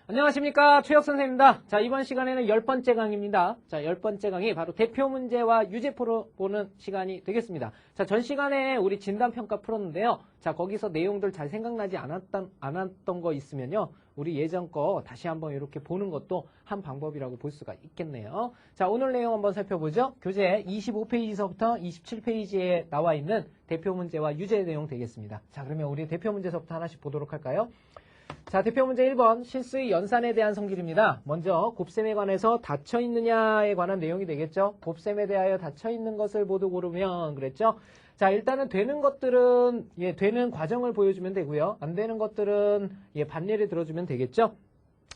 안녕하십니까, 최혁 선생님입니다. 자, 이번 시간에는 10번째 강의입니다. 자, 10번째 강의 바로 대표 문제와 유제표로 보는 시간이 되겠습니다. 자, 전 시간에 우리 진단평가 풀었는데요. 자, 거기서 내용들 잘 생각나지 않았던 거 있으면요, 우리 예전 거 다시 한번 이렇게 보는 것도 한 방법이라고 볼 수가 있겠네요. 자, 오늘 내용 한번 살펴보죠. 교재 25페이지서부터 27페이지에 나와 있는 대표 문제와 유제 내용 되겠습니다. 자, 그러면 우리 대표 문제서부터 하나씩 보도록 할까요? 자, 대표 문제 1번 실수의 연산에 대한 성질입니다. 먼저 곱셈에 관해서 닫혀있느냐에 관한 내용이 되겠죠. 곱셈에 대하여 닫혀있는 것을 모두 고르면 그랬죠. 자, 일단은 되는 것들은 되는 과정을 보여주면 되고요. 안 되는 것들은 반례를 들어주면 되겠죠.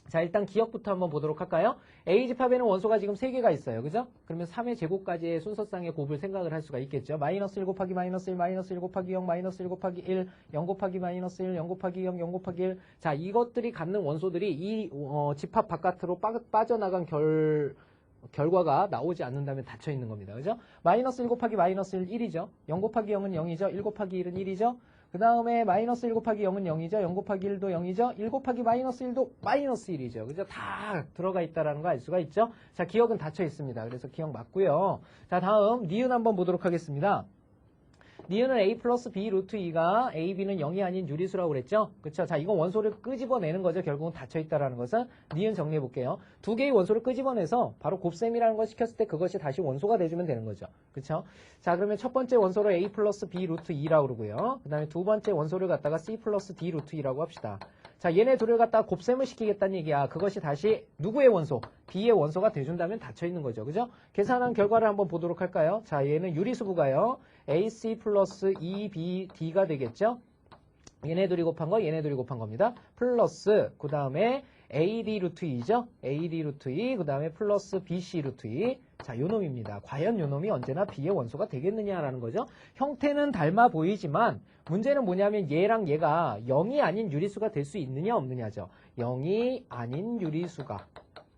자, 일단 기억부터 한번 보도록 할까요? A집합에는 원소가 지금 3개가 있어요. 그죠? 그러면 3의 제곱까지의 순서상의 곱을 생각을 할 수가 있겠죠. 마이너스 1 곱하기 마이너스 1, 마이너스 1 곱하기 0, 마이너스 1 곱하기 1, 0 곱하기 마이너스 1, 0 곱하기 0, 0 곱하기 1. 자, 이것들이 갖는 원소들이 이 집합 바깥으로 빠져나간 결과가 나오지 않는다면 닫혀 있는 겁니다. 그죠? 마이너스 1 곱하기 마이너스 1, 1이죠. 0 곱하기 0은 0이죠. 1 곱하기 1은 1이죠. 그 다음에 마이너스 1 곱하기 0은 0이죠. 0 곱하기 1도 0이죠. 1 곱하기 마이너스 1도 마이너스 1이죠. 그죠? 다 들어가 있다는 거 알 수가 있죠. 자, 기억은 닫혀 있습니다. 그래서 기억 맞고요. 자, 다음 니은 한번 보도록 하겠습니다. 니은은 a 플러스 b 루트 2가 a, b는 0이 아닌 유리수라고 그랬죠? 그쵸? 자, 이건 원소를 끄집어내는 거죠. 결국은 닫혀있다라는 것은. 니은 정리해 볼게요. 두 개의 원소를 끄집어내서 바로 곱셈이라는 걸 시켰을 때 그것이 다시 원소가 돼주면 되는 거죠. 그쵸? 자, 그러면 첫 번째 원소를 a 플러스 b 루트 2라고 그러고요. 그 다음에 두 번째 원소를 갖다가 c 플러스 d 루트 2라고 합시다. 자, 얘네 둘을 갖다가 곱셈을 시키겠다는 얘기야. 그것이 다시 누구의 원소? b의 원소가 돼준다면 닫혀있는 거죠. 그죠? 계산한 결과를 한번 보도록 할까요? 자, 얘는 유리수부가요. AC 플러스 2BD가 되겠죠? 얘네 둘이 곱한 거, 얘네 둘이 곱한 겁니다. 플러스, 그 다음에 AD 루트 2죠? AD 루트 2, 그 다음에 플러스 BC 루트 2. 자, 요 놈입니다. 과연 요 놈이 언제나 B의 원소가 되겠느냐라는 거죠. 형태는 닮아 보이지만 문제는 뭐냐면 얘랑 얘가 0이 아닌 유리수가 될 수 있느냐 없느냐죠. 0이 아닌 유리수가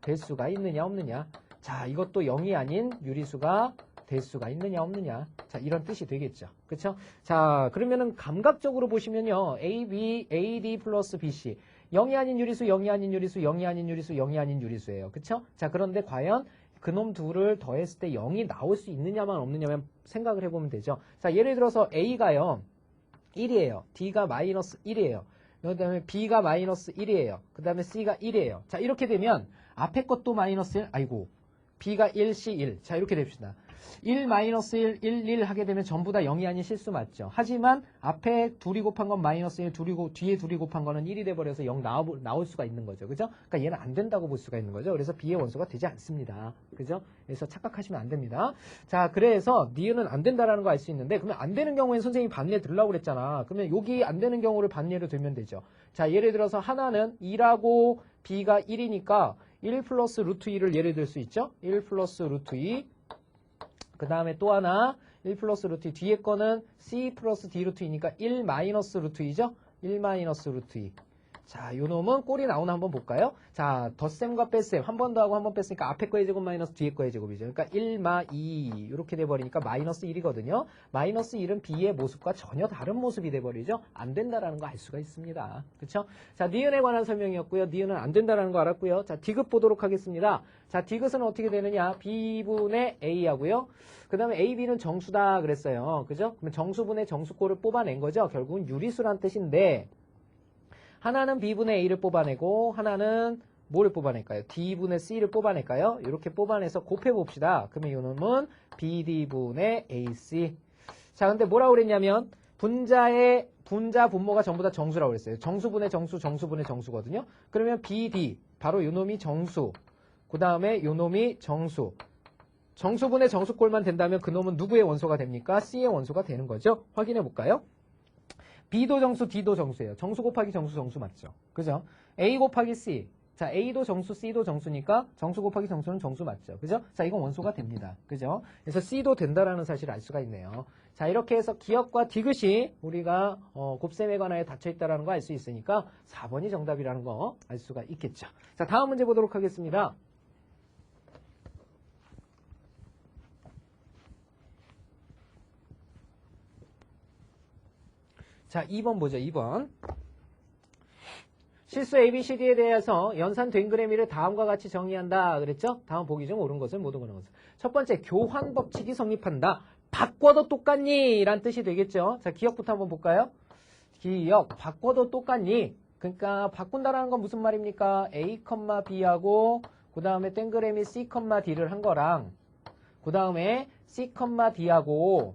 될 수가 있느냐 없느냐. 자, 이것도 0이 아닌 유리수가 될 수가 있느냐 없느냐. 자, 이런 뜻이 되겠죠. 그쵸? 자, 그러면은 감각적으로 보시면요. AD 플러스 BC. 0이 아닌 유리수, 0이 아닌 유리수, 0이 아닌 유리수, 0이 아닌 유리수예요. 그쵸? 자, 그런데 과연 그놈 둘을 더했을 때 0이 나올 수 있느냐만 없느냐만 생각을 해보면 되죠. 자, 예를 들어서 A가요. 1이에요. D가 마이너스 1이에요. 그 다음에 B가 마이너스 1이에요. 그 다음에 C가 1이에요. 자, 이렇게 되면 앞에 것도 마이너스 1, 아이고. B가 1, C 1. 자, 이렇게 됩시다. 1, 마이너스 1, 1, 1 하게 되면 전부 다 0이 아닌 실수 맞죠? 하지만 앞에 둘이 곱한 건 마이너스 1, 뒤에 둘이 곱한 거는 1이 돼버려서 0 나올 수가 있는 거죠. 그죠? 그러니까 얘는 안 된다고 볼 수가 있는 거죠. 그래서 B의 원소가 되지 않습니다. 그죠? 그래서 착각하시면 안 됩니다. 자, 그래서 니은은 안 된다라는 거 알 수 있는데, 그러면 안 되는 경우에는 선생님이 반례 들으려고 그랬잖아. 그러면 여기 안 되는 경우를 반례로 들면 되죠. 자, 예를 들어서 하나는 2라고 B가 1이니까 1 플러스 루트 2를 예를 들 수 있죠? 1 플러스 루트 2. 그 다음에 또 하나 1 플러스 루트 2. 뒤에 거는 C 플러스 D 루트 2니까 1 마이너스 루트 2죠? 1 마이너스 루트 2. 자, 요 놈은 꼴이 나오나 한번 볼까요? 자, 덧셈과 뺄셈 한 번 더 하고 한 번 뺐으니까 앞에 거의 제곱 마이너스 뒤에 거의 제곱이죠. 그러니까 1마 2 이렇게 돼버리니까 마이너스 1이거든요. 마이너스 1은 B의 모습과 전혀 다른 모습이 돼버리죠. 안 된다라는 거 알 수가 있습니다. 그렇죠? 자, 니은에 관한 설명이었고요. 니은은 안 된다라는 거 알았고요. 자, 디귿 보도록 하겠습니다. 자, 디귿은 어떻게 되느냐? B분의 A 하고요. 그 다음에 AB는 정수다 그랬어요. 그죠? 그러면 정수분의 정수꼴을 뽑아낸 거죠. 결국은 유리수란 뜻인데 하나는 B분의 A를 뽑아내고 하나는 뭐를 뽑아낼까요? D분의 C를 뽑아낼까요? 이렇게 뽑아내서 곱해봅시다. 그러면 이 놈은 BD분의 AC. 자, 근데 뭐라고 그랬냐면 분자 분모가 전부 다 정수라고 그랬어요. 정수분의 정수, 정수분의 정수거든요. 그러면 BD, 바로 이 놈이 정수. 그 다음에 이 놈이 정수. 정수분의 정수꼴만 된다면 그 놈은 누구의 원소가 됩니까? C의 원소가 되는 거죠. 확인해 볼까요? B도 정수, D도 정수예요. 정수 곱하기 정수, 정수 맞죠? 그죠? A 곱하기 C. 자, A도 정수, C도 정수니까 정수 곱하기 정수는 정수 맞죠? 그죠? 자, 이건 원소가 됩니다. 그죠? 그래서 C도 된다라는 사실을 알 수가 있네요. 자, 이렇게 해서 기억과 디귿이 우리가 곱셈에 관하여 닫혀있다라는 거 알 수 있으니까 4번이 정답이라는 거 알 수가 있겠죠. 자, 다음 문제 보도록 하겠습니다. 자, 2번 보죠. 2번. 실수 ABCD에 대해서 연산 괹그레미를 다음과 같이 정리한다 그랬죠? 다음 보기 중 옳은 것을 모두 고르는 것을. 첫 번째, 교환 법칙이 성립한다. 바꿔도 똑같니? 라는 뜻이 되겠죠? 자, 기억부터 한번 볼까요? 기억, 바꿔도 똑같니? 그러니까 바꾼다라는 건 무슨 말입니까? A, B하고 그 다음에 땡그레미 C, D를 한 거랑 그 다음에 C, D하고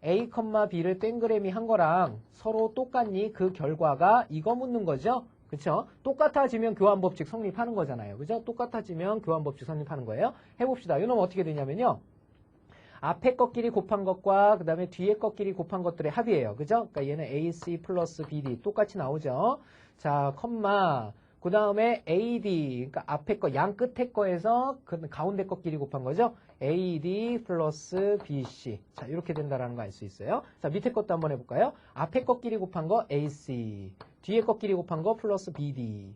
A, B를 땡그레미 한 거랑 서로 똑같니? 그 결과가 이거 묻는 거죠? 그쵸? 똑같아지면 교환법칙 성립하는 거잖아요. 그죠? 똑같아지면 교환법칙 성립하는 거예요. 해봅시다. 이놈은 어떻게 되냐면요. 앞에 것끼리 곱한 것과 그 다음에 뒤에 것끼리 곱한 것들의 합이에요. 그죠? 그러니까 얘는 AC 플러스 BD 똑같이 나오죠. 자, 컴마. 그 다음에 AD. 그러니까 앞에 거, 양 끝에 거에서 그 가운데 것끼리 곱한 거죠. AD 플러스 BC. 자, 이렇게 된다라는 거 알 수 있어요. 자, 밑에 것도 한번 해볼까요? 앞에 것끼리 곱한 거 AC. 뒤에 것끼리 곱한 거 플러스 BD.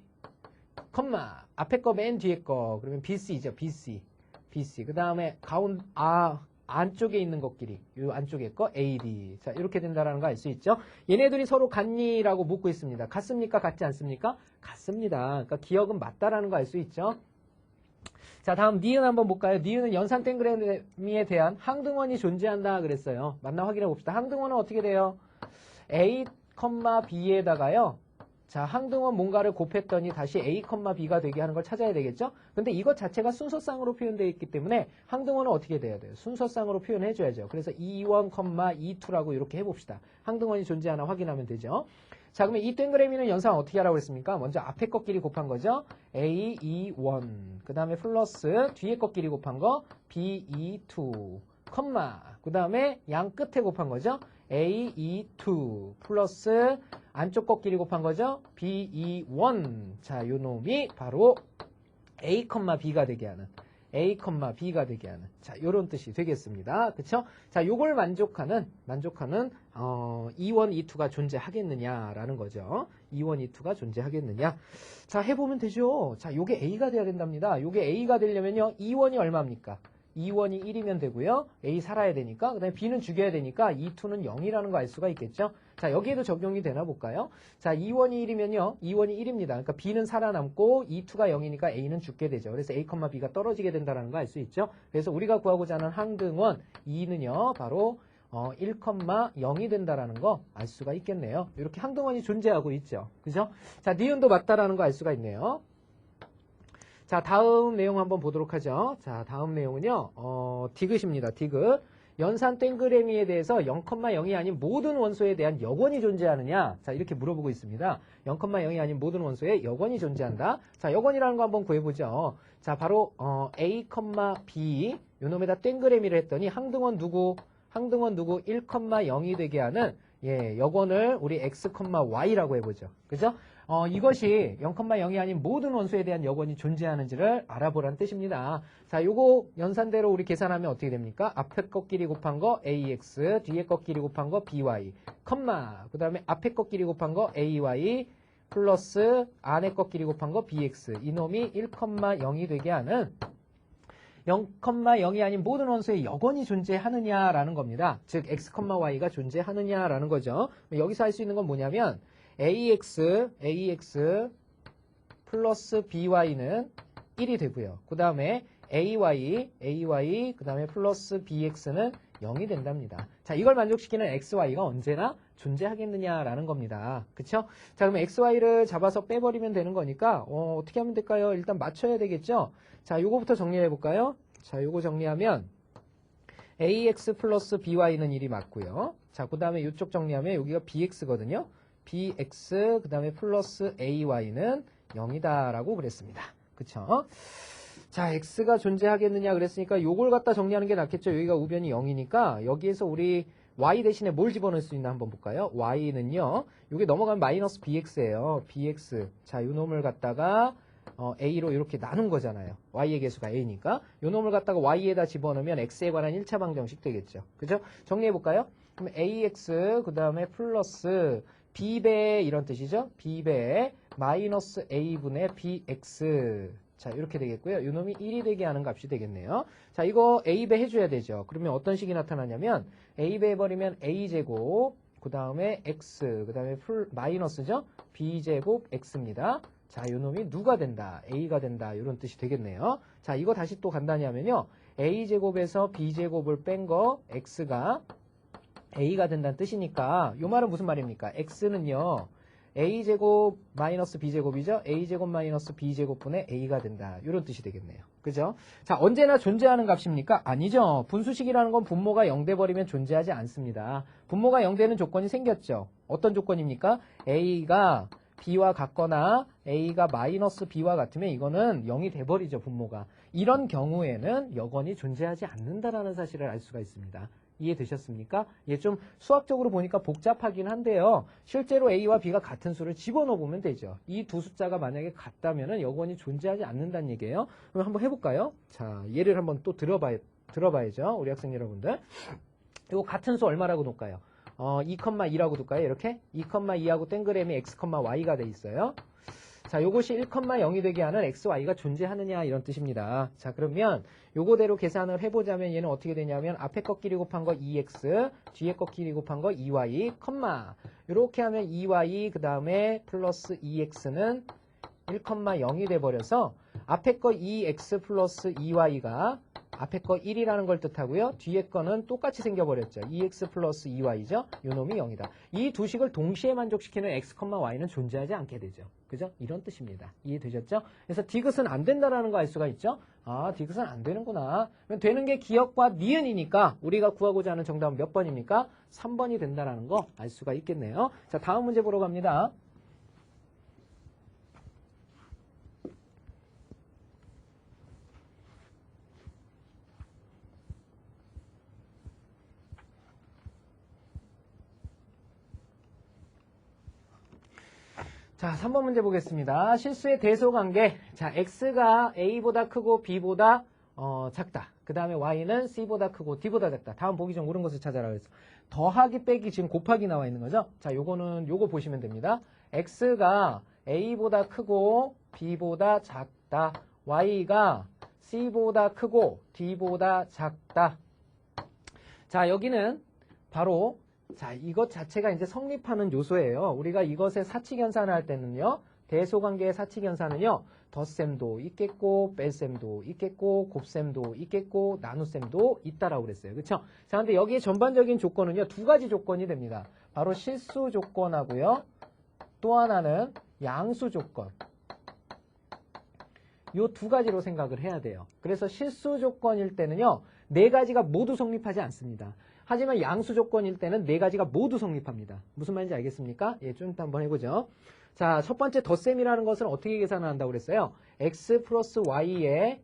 컴마. 앞에 거 맨 뒤에 거. 그러면 BC죠. BC. BC. 그 다음에 안쪽에 있는 것끼리, 이 안쪽에 거 AD. 자, 이렇게 된다라는 거 알 수 있죠? 얘네들이 서로 같니? 라고 묻고 있습니다. 같습니까? 같지 않습니까? 같습니다. 그러니까 기억은 맞다라는 거 알 수 있죠? 자, 다음 니은 한번 볼까요? 니은은 연산 땡그레미에 대한 항등원이 존재한다 그랬어요. 맞나 확인해 봅시다. 항등원은 어떻게 돼요? A, B에다가요. 자, 항등원 뭔가를 곱했더니 다시 A, B가 되게 하는 걸 찾아야 되겠죠? 근데 이것 자체가 순서쌍으로 표현되어 있기 때문에 항등원은 어떻게 돼야 돼요? 순서쌍으로 표현해줘야죠. 그래서 E1, E2라고 이렇게 해봅시다. 항등원이 존재하나 확인하면 되죠. 자, 그러면 이 땡그레미는 연산 어떻게 하라고 했습니까? 먼저 앞에 것끼리 곱한 거죠. A, E1. 그 다음에 플러스 뒤에 것끼리 곱한 거 B, E2. 컴마. 그 다음에 양 끝에 곱한 거죠. A, E2 플러스 안쪽 것끼리 곱한 거죠. B, E1. 자, 요 놈이 바로 A, B가 되게 하는 A, B가 되게 하는 자, 요런 뜻이 되겠습니다. 그쵸? 자, 요걸 만족하는 E1, E2가 존재하겠느냐라는 거죠. E1, E2가 존재하겠느냐. 자, 해보면 되죠. 자, 요게 A가 돼야 된답니다. 요게 A가 되려면요. E1이 얼마입니까? E1이 1이면 되고요. A 살아야 되니까. 그 다음에 B는 죽여야 되니까 E2는 0이라는 거 알 수가 있겠죠. 자, 여기에도 적용이 되나 볼까요? 자, E1이 1이면요. E1이 1입니다. 그러니까 B는 살아남고 E2가 0이니까 A는 죽게 되죠. 그래서 A, B가 떨어지게 된다는 거 알 수 있죠. 그래서 우리가 구하고자 하는 항등원 E는요. 바로 1, 0이 된다라는 거 알 수가 있겠네요. 이렇게 항등원이 존재하고 있죠. 그죠? 자, 니은도 맞다라는 거 알 수가 있네요. 자, 다음 내용 한번 보도록 하죠. 자, 다음 내용은요. 디귿입니다. 디귿. 연산 땡그레미에 대해서 0,0이 아닌 모든 원소에 대한 여건이 존재하느냐? 자, 이렇게 물어보고 있습니다. 0,0이 아닌 모든 원소에 여건이 존재한다. 자, 여건이라는 거 한번 구해보죠. 자, 바로 A, B 요 놈에다 땡그레미를 했더니 항등원 누구? 항등원 누구? 1,0이 되게 하는 여건을 우리 X, Y라고 해보죠. 그죠? 이것이 0,0이 아닌 모든 원소에 대한 여건이 존재하는지를 알아보라는 뜻입니다. 자, 요거 연산대로 우리 계산하면 어떻게 됩니까? 앞에 것끼리 곱한 거 AX, 뒤에 것끼리 곱한 거 BY, 그 다음에 앞에 것끼리 곱한 거 AY, 플러스 안에 것끼리 곱한 거 BX. 이놈이 1,0이 되게 하는 0,0이 아닌 모든 원소에 여건이 존재하느냐라는 겁니다. 즉, X, Y가 존재하느냐라는 거죠. 여기서 할 수 있는 건 뭐냐면 AX 플러스 BY는 1이 되고요. 그 다음에 AY 그 다음에 플러스 BX는 0이 된답니다. 자, 이걸 만족시키는 XY가 언제나 존재하겠느냐라는 겁니다. 그쵸? 자, 그러면 XY를 잡아서 빼버리면 되는 거니까 어떻게 하면 될까요? 일단 맞춰야 되겠죠? 자, 요거부터 정리해 볼까요? 자, 요거 정리하면 AX 플러스 BY는 1이 맞고요. 자, 그 다음에 이쪽 정리하면 여기가 BX거든요. BX 그 다음에 플러스 AY는 0이다라고 그랬습니다. 그쵸? 자, X가 존재하겠느냐 그랬으니까 요걸 갖다 정리하는 게 낫겠죠. 여기가 우변이 0이니까 여기에서 우리 Y 대신에 뭘 집어넣을 수 있나 한번 볼까요? Y는요. 요게 넘어가면 마이너스 BX예요. BX. 자, 요 놈을 갖다가 A로 이렇게 나눈 거잖아요. Y의 개수가 A니까. 요 놈을 갖다가 Y에다 집어넣으면 X에 관한 1차 방정식 되겠죠. 그죠? 정리해 볼까요? 그럼 AX 그 다음에 플러스 B배 이런 뜻이죠. B배 마이너스 A분의 BX. 자, 이렇게 되겠고요. 이 놈이 1이 되게 하는 값이 되겠네요. 자, 이거 A배 해줘야 되죠. 그러면 어떤 식이 나타나냐면 A배 해버리면 A제곱 그 그 다음에 x, 그 다음에 마이너스죠? b제곱 x입니다. 자, 요 놈이 누가 된다? a가 된다. 이런 뜻이 되겠네요. 자, 이거 다시 또 간단히 하면요. a제곱에서 b제곱을 뺀 거 x가 a가 된다는 뜻이니까 요 말은 무슨 말입니까? x는요. a제곱 마이너스 b제곱이죠? a제곱 마이너스 b제곱분의 a가 된다. 이런 뜻이 되겠네요. 그죠? 자, 언제나 존재하는 값입니까? 아니죠. 분수식이라는 건 분모가 0돼 버리면 존재하지 않습니다. 분모가 0되는 조건이 생겼죠. 어떤 조건입니까? a가 b와 같거나 a가 마이너스 b와 같으면 이거는 0이 돼버리죠. 분모가. 이런 경우에는 여건이 존재하지 않는다라는 사실을 알 수가 있습니다. 이해되셨습니까? 이게 좀 수학적으로 보니까 복잡하긴 한데요. 실제로 A와 B가 같은 수를 집어넣어 보면 되죠. 이 두 숫자가 만약에 같다면 여건이 존재하지 않는다는 얘기예요. 그럼 한번 해볼까요? 자, 예를 한번 또 들어봐야죠. 우리 학생 여러분들. 이거 같은 수 얼마라고 놓을까요? 2,2라고 둘까요? 이렇게 2,2하고 땡그램이 x, y가 돼 있어요. 자, 요것이 1,0이 되게 하는 xy가 존재하느냐 이런 뜻입니다. 자, 그러면 요거대로 계산을 해보자면 얘는 어떻게 되냐면 앞에 거끼리 곱한 거 2x, 뒤에 거끼리 곱한 거 2y, 이렇게 하면 2y 그 다음에 플러스 2x는 1,0이 돼버려서 앞에 거 2x 플러스 2y가 앞에 거 1이라는 걸 뜻하고요. 뒤에 거는 똑같이 생겨버렸죠. 2x 플러스 2y죠. 요 놈이 0이다. 이 두 식을 동시에 만족시키는 x, y는 존재하지 않게 되죠. 그죠? 이런 뜻입니다. 이해되셨죠? 그래서 디귿은 안 된다라는 거 알 수가 있죠? 아, 디귿은 안 되는구나. 되는 게 기역과 니은이니까 우리가 구하고자 하는 정답은 몇 번입니까? 3번이 된다라는 거 알 수가 있겠네요. 자, 다음 문제 보러 갑니다. 자, 3번 문제 보겠습니다. 실수의 대소관계. 자, x가 a보다 크고 b보다 작다. 그 다음에 y는 c보다 크고 d보다 작다. 다음 보기 좀 옳은 것을 찾아라 그랬어. 더하기 빼기 지금 곱하기 나와 있는 거죠. 자, 요거 보시면 됩니다. x가 a보다 크고 b보다 작다. y가 c보다 크고 d보다 작다. 자, 여기는 바로 자, 이것 자체가 이제 성립하는 요소예요. 우리가 이것의 사칙연산을 할 때는요. 대소관계의 사칙연산은요. 덧셈도 있겠고 뺄셈도 있겠고 곱셈도 있겠고 나눗셈도 있다라고 그랬어요. 그렇죠? 자, 근데 여기에 전반적인 조건은요. 두 가지 조건이 됩니다. 바로 실수 조건하고요. 또 하나는 양수 조건. 요 두 가지로 생각을 해야 돼요. 그래서 실수 조건일 때는요. 네 가지가 모두 성립하지 않습니다. 하지만 양수 조건일 때는 네 가지가 모두 성립합니다. 무슨 말인지 알겠습니까? 예, 좀 이따 한번 해보죠. 자, 첫 번째 덧셈이라는 것은 어떻게 계산을 한다고 그랬어요? x 플러스 y의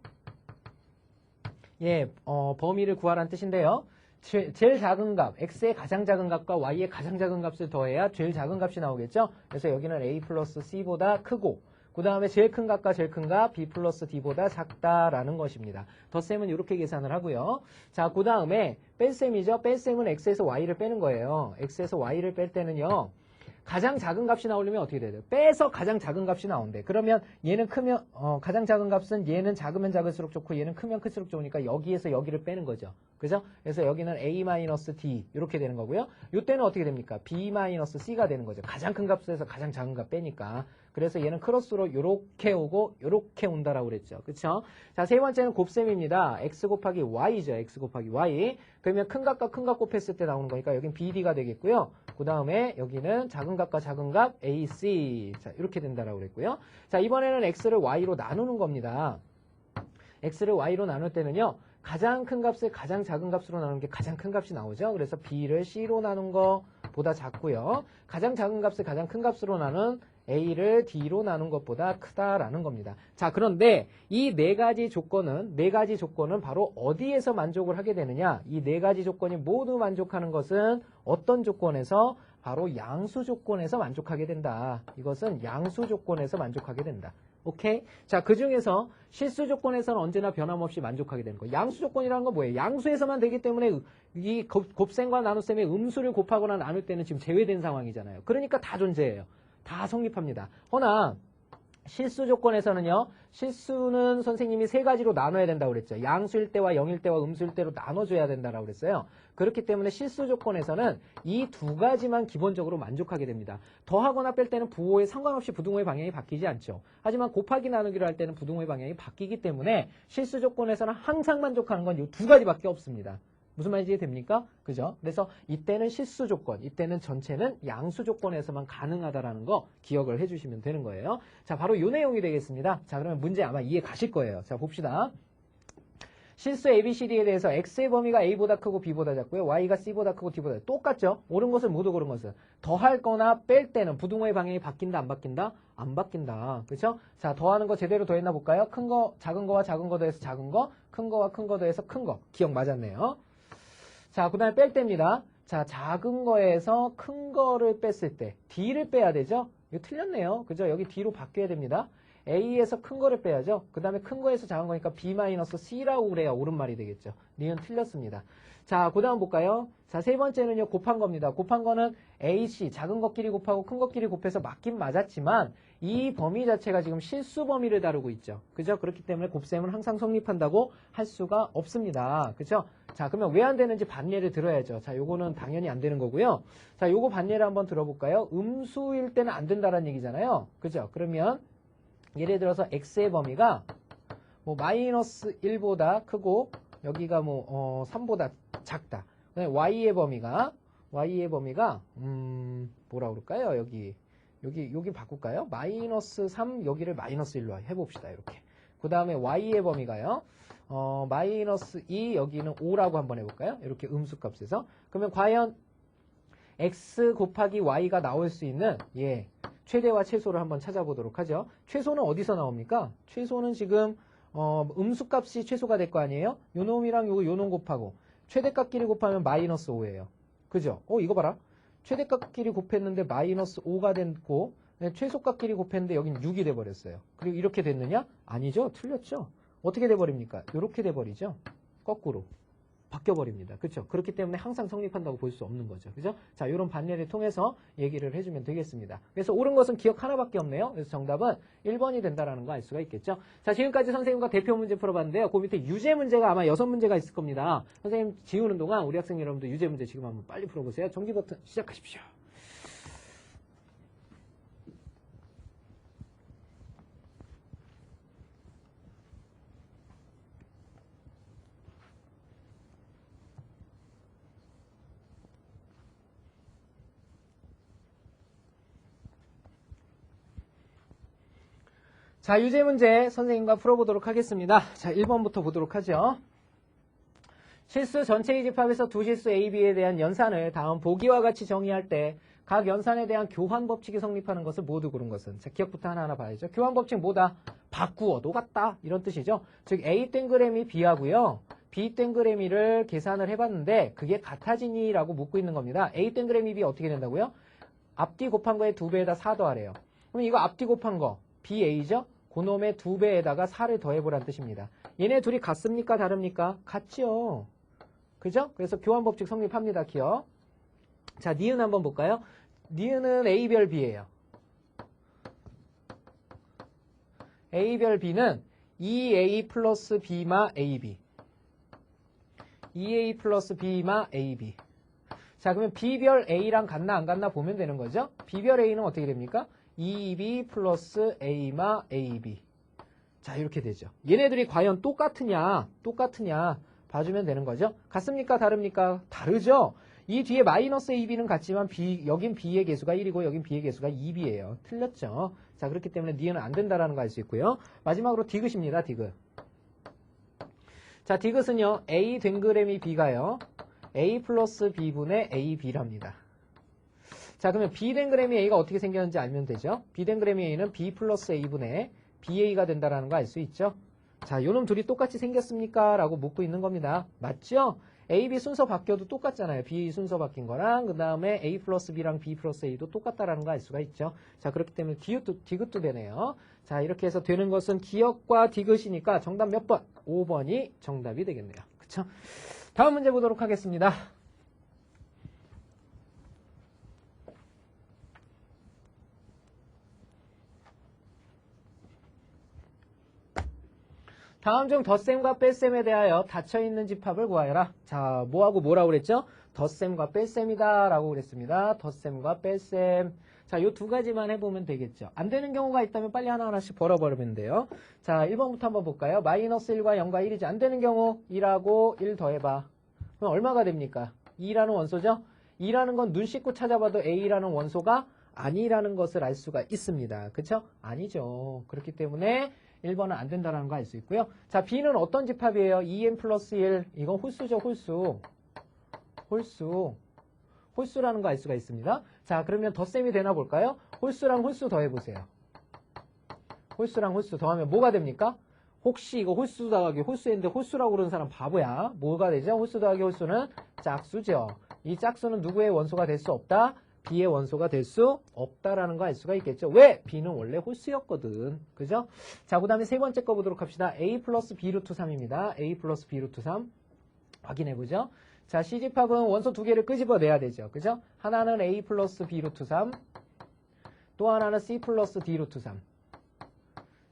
범위를 구하라는 뜻인데요. 제일 작은 값, x의 가장 작은 값과 y의 가장 작은 값을 더해야 제일 작은 값이 나오겠죠? 그래서 여기는 a 플러스 c보다 크고 그 다음에 제일 큰 값과 제일 큰 값 b 플러스 d보다 작다라는 것입니다. 덧셈은 이렇게 계산을 하고요. 자, 그 다음에 뺄셈이죠. 뺄셈은 x에서 y를 빼는 거예요. x에서 y를 뺄 때는요. 가장 작은 값이 나오려면 어떻게 돼야 돼요? 빼서 가장 작은 값이 나온대. 그러면 얘는 크면 가장 작은 값은 얘는 작으면 작을수록 좋고 얘는 크면 클수록 좋으니까 여기에서 여기를 빼는 거죠. 그죠? 그래서 여기는 a-d 이렇게 되는 거고요. 이때는 어떻게 됩니까? b-c가 되는 거죠. 가장 큰 값에서 가장 작은 값 빼니까. 그래서 얘는 크로스로 요렇게 오고 요렇게 온다라고 그랬죠. 그쵸? 자, 세 번째는 곱셈입니다. x 곱하기 y죠. x 곱하기 y. 그러면 큰 값과 큰 값 곱했을 때 나오는 거니까 여긴 bd가 되겠고요. 그 다음에 여기는 작은 값과 작은 값 ac. 자, 이렇게 된다라고 그랬고요. 자, 이번에는 x를 y로 나누는 겁니다. x를 y로 나눌 때는요. 가장 큰 값을 가장 작은 값으로 나누는 게 가장 큰 값이 나오죠. 그래서 b를 c로 나눈 거보다 작고요. 가장 작은 값을 가장 큰 값으로 나눈 a를 d로 나눈 것보다 크다라는 겁니다. 자, 그런데 이 네 가지 조건은 바로 어디에서 만족을 하게 되느냐? 이 네 가지 조건이 모두 만족하는 것은 어떤 조건에서? 바로 양수 조건에서 만족하게 된다. 이것은 양수 조건에서 만족하게 된다. 오케이? 자, 그 중에서 실수 조건에서는 언제나 변함없이 만족하게 되는 거. 양수 조건이라는 건 뭐예요? 양수에서만 되기 때문에 이 곱셈과 나눗셈의 음수를 곱하거나 나눌 때는 지금 제외된 상황이잖아요. 그러니까 다 존재해요. 다 성립합니다. 허나 실수 조건에서는요. 실수는 선생님이 세 가지로 나눠야 된다고 그랬죠. 양수일 때와 0일 때와 음수일 때로 나눠줘야 된다고 그랬어요. 그렇기 때문에 실수 조건에서는 이 두 가지만 기본적으로 만족하게 됩니다. 더하거나 뺄 때는 부호에 상관없이 부등호의 방향이 바뀌지 않죠. 하지만 곱하기 나누기를 할 때는 부등호의 방향이 바뀌기 때문에 실수 조건에서는 항상 만족하는 건 이 두 가지밖에 없습니다. 무슨 말인지 이해됩니까? 그죠? 그래서 이때는 실수 조건, 이때는 전체는 양수 조건에서만 가능하다라는 거 기억을 해주시면 되는 거예요. 자, 바로 이 내용이 되겠습니다. 자, 그러면 문제 아마 이해 가실 거예요. 자, 봅시다. 실수 ABCD에 대해서 X의 범위가 A보다 크고 B보다 작고요. Y가 C보다 크고 D보다 작고 똑같죠? 옳은 것을 모두 고른 것은 더할 거나 뺄 때는 부등호의 방향이 바뀐다 안 바뀐다? 안 바뀐다. 그렇죠? 자, 더하는 거 제대로 더했나 볼까요? 큰 거, 작은 거와 작은 거 더해서 작은 거, 큰 거와 큰 거 더해서 큰 거. 기억 맞았네요. 자, 그 다음에 뺄 때입니다. 자, 작은 거에서 큰 거를 뺐을 때 D를 빼야 되죠? 이거 틀렸네요. 그죠? 여기 D로 바뀌어야 됩니다. A에서 큰 거를 빼야죠. 그 다음에 큰 거에서 작은 거니까 B-C라고 그래야 옳은 말이 되겠죠. 니은 틀렸습니다. 자, 그 다음 볼까요? 자, 세 번째는요. 곱한 겁니다. 곱한 거는 AC, 작은 것끼리 곱하고 큰 것끼리 곱해서 맞긴 맞았지만 이 범위 자체가 지금 실수 범위를 다루고 있죠. 그죠? 그렇기 때문에 곱셈은 항상 성립한다고 할 수가 없습니다. 그죠? 자, 그러면 왜 안 되는지 반례를 들어야죠. 자, 요거는 당연히 안 되는 거고요. 자, 요거 반례를 한번 들어볼까요? 음수일 때는 안 된다는 얘기잖아요. 그죠? 그러면 예를 들어서 x의 범위가 뭐 마이너스 1보다 크고 여기가 뭐 3보다 작다. 그다음에 y의 범위가 뭐라 그럴까요? 여기 바꿀까요? 마이너스 3 여기를 마이너스 1로 해봅시다. 이렇게. 그 다음에 y의 범위가요. 마이너스 2 여기는 5라고 한번 해볼까요? 이렇게 음수값에서. 그러면 과연 x 곱하기 y가 나올 수 있는 최대와 최소를 한번 찾아보도록 하죠. 최소는 어디서 나옵니까? 최소는 지금 음수값이 최소가 될 거 아니에요? 요 놈이랑 요 놈 곱하고 최대값끼리 곱하면 마이너스 5예요. 그죠? 이거 봐라. 최대값끼리 곱했는데 마이너스 5가 됐고 최소값끼리 곱했는데 여긴 6이 돼버렸어요. 그리고 이렇게 됐느냐? 아니죠. 틀렸죠. 어떻게 돼버립니까? 이렇게 돼버리죠. 거꾸로. 바뀌어버립니다. 그렇죠? 그렇기 때문에 항상 성립한다고 볼 수 없는 거죠. 그죠? 자, 이런 반례를 통해서 얘기를 해주면 되겠습니다. 그래서 옳은 것은 기억 하나밖에 없네요. 그래서 정답은 1번이 된다라는 거 알 수가 있겠죠? 자, 지금까지 선생님과 대표 문제 풀어봤는데요. 그 밑에 유제 문제가 아마 6문제가 있을 겁니다. 선생님 지우는 동안 우리 학생 여러분들 유제 문제 지금 한번 빨리 풀어보세요. 전기 버튼 시작하십시오. 자, 유제 문제 선생님과 풀어보도록 하겠습니다. 자, 1번부터 보도록 하죠. 실수 전체의 집합에서 두 실수 A, B에 대한 연산을 다음 보기와 같이 정의할 때 각 연산에 대한 교환 법칙이 성립하는 것을 모두 고른 것은. 자, 기억부터 하나하나 봐야죠. 교환 법칙 뭐다? 바꾸어도 같다. 이런 뜻이죠. 즉 A 땡그램이 B하고요. B 땡그램이를 계산을 해봤는데 그게 같아지니? 라고 묻고 있는 겁니다. A 땡그램이 B 어떻게 된다고요? 앞뒤 곱한 거에 2배에다 4 더하래요. 그럼 이거 앞뒤 곱한 거 BA죠? 그놈의 2배에다가 4를 더해보란 뜻입니다. 얘네 둘이 같습니까? 다릅니까? 같죠. 그죠? 그래서 교환법칙 성립합니다. 기억. 자, 니은 한번 볼까요? 니은은 A별 B예요. A별 B는 2A 플러스 B마 AB. 2A 플러스 B마 AB. 자, 그러면 B별 A랑 같나 안 같나 보면 되는 거죠. B별 A는 어떻게 됩니까? 2B 플러스 A마 AB. 자, 이렇게 되죠. 얘네들이 과연 똑같으냐 봐주면 되는 거죠. 같습니까? 다릅니까? 다르죠? 이 뒤에 마이너스 AB는 같지만 여긴 B의 개수가 1이고 여긴 B의 개수가 2B예요. 틀렸죠? 자, 그렇기 때문에 니은은 안 된다라는 거 알 수 있고요. 마지막으로 디귿입니다. 디귿. 자, 디귿은요. A 댕그램이 B가요. A 플러스 B분의 AB랍니다. 자, 그러면 B 댕그램이 A가 어떻게 생겼는지 알면 되죠. B 댕그램이 A는 B 플러스 A분의 BA가 된다라는 거 알 수 있죠. 자, 요놈 둘이 똑같이 생겼습니까? 라고 묻고 있는 겁니다. 맞죠? A, B 순서 바뀌어도 똑같잖아요. B 순서 바뀐 거랑 그 다음에 A 플러스 B랑 B 플러스 A도 똑같다라는 거 알 수가 있죠. 자, 그렇기 때문에 디귿도 되네요. 자, 이렇게 해서 되는 것은 기역과 디귿이니까 정답 몇 번? 5번이 정답이 되겠네요. 그쵸? 다음 문제 보도록 하겠습니다. 다음 중 덧셈과 뺄셈에 대하여 닫혀있는 집합을 구하여라. 자, 뭐하고 뭐라고 그랬죠? 덧셈과 뺄셈이다 라고 그랬습니다. 덧셈과 뺄셈. 자, 요 두 가지만 해보면 되겠죠. 안 되는 경우가 있다면 빨리 하나하나씩 벌어버리면 돼요. 자, 1번부터 한번 볼까요? 마이너스 1과 0과 1이지. 안 되는 경우 2라고 1 더해봐. 그럼 얼마가 됩니까? 2라는 원소죠? 2라는 건 눈 씻고 찾아봐도 A라는 원소가 아니라는 것을 알 수가 있습니다. 그쵸? 아니죠. 그렇기 때문에 1번은 안 된다는 거 알 수 있고요. 자, B는 어떤 집합이에요? 2n 플러스 1. 이건 홀수죠, 홀수. 홀수라는 거 알 수가 있습니다. 자, 그러면 덧셈이 되나 볼까요? 홀수랑 홀수 더해보세요. 홀수랑 홀수 더하면 뭐가 됩니까? 혹시 이거 홀수 더하기 홀수인데 홀수라고 그러는 사람 바보야. 뭐가 되죠? 홀수 더하기 홀수는 짝수죠. 이 짝수는 누구의 원소가 될 수 없다? B의 원소가 될 수 없다라는 거 알 수가 있겠죠. 왜? B는 원래 홀수였거든. 그죠? 자, 그 다음에 세 번째 거 보도록 합시다. A 플러스 B 루트 3입니다. A 플러스 B 루트 3. 확인해보죠. 자, C집합은 원소 두 개를 끄집어내야 되죠. 그죠? 하나는 A 플러스 B 루트 3. 또 하나는 C 플러스 D 루트 3.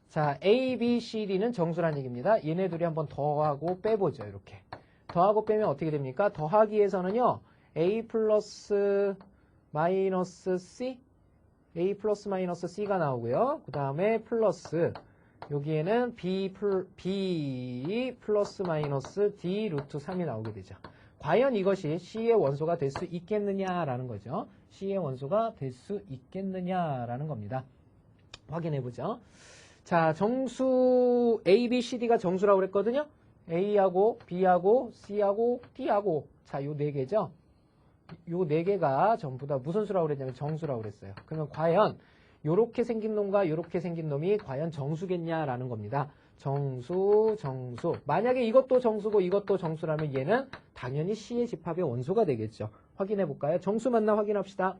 자, A, B, C, D는 정수란 얘기입니다. 얘네 둘이 한번 더하고 빼보죠. 이렇게. 더하고 빼면 어떻게 됩니까? 더하기에서는요. A 플러스 마이너스 C, A 플러스 마이너스 C가 나오고요. 그 다음에 플러스 여기에는 B 플러스 마이너스 D 루트 3이 나오게 되죠. 과연 이것이 C의 원소가 될 수 있겠느냐라는 거죠. C의 원소가 될 수 있겠느냐라는 겁니다. 확인해보죠. 자, 정수 A, B, C, D가 정수라고 그랬거든요. A하고 B하고 C하고 D하고 자, 요 네 개죠. 요 네 개가 전부 다 무슨 수라고 그랬냐면 정수라고 그랬어요. 그러면 과연 요렇게 생긴 놈과 요렇게 생긴 놈이 과연 정수겠냐라는 겁니다. 정수. 만약에 이것도 정수고 이것도 정수라면 얘는 당연히 C의 집합의 원소가 되겠죠. 확인해 볼까요? 정수 맞나 확인합시다.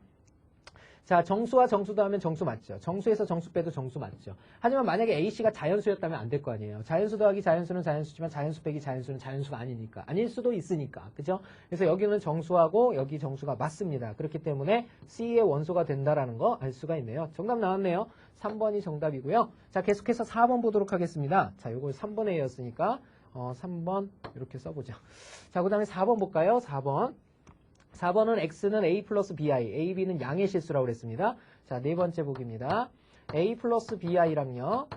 자, 정수와 정수 더하면 정수 맞죠. 정수에서 정수 빼도 정수 맞죠. 하지만 만약에 A씨가 자연수였다면 안 될 거 아니에요. 자연수 더하기 자연수는 자연수지만 자연수 빼기 자연수는 자연수가 아니니까. 아닐 수도 있으니까. 그죠? 그래서 여기는 정수하고 여기 정수가 맞습니다. 그렇기 때문에 C의 원소가 된다라는 거 알 수가 있네요. 정답 나왔네요. 3번이 정답이고요. 자, 계속해서 4번 보도록 하겠습니다. 자, 요걸 3번에 이었으니까 3번 이렇게 써보죠. 자, 그 다음에 4번 볼까요? 4번은 X는 A 플러스 BI, A, B는 양의 실수라고 그랬습니다. 자, 네 번째 보기입니다. A 플러스 BI랑요.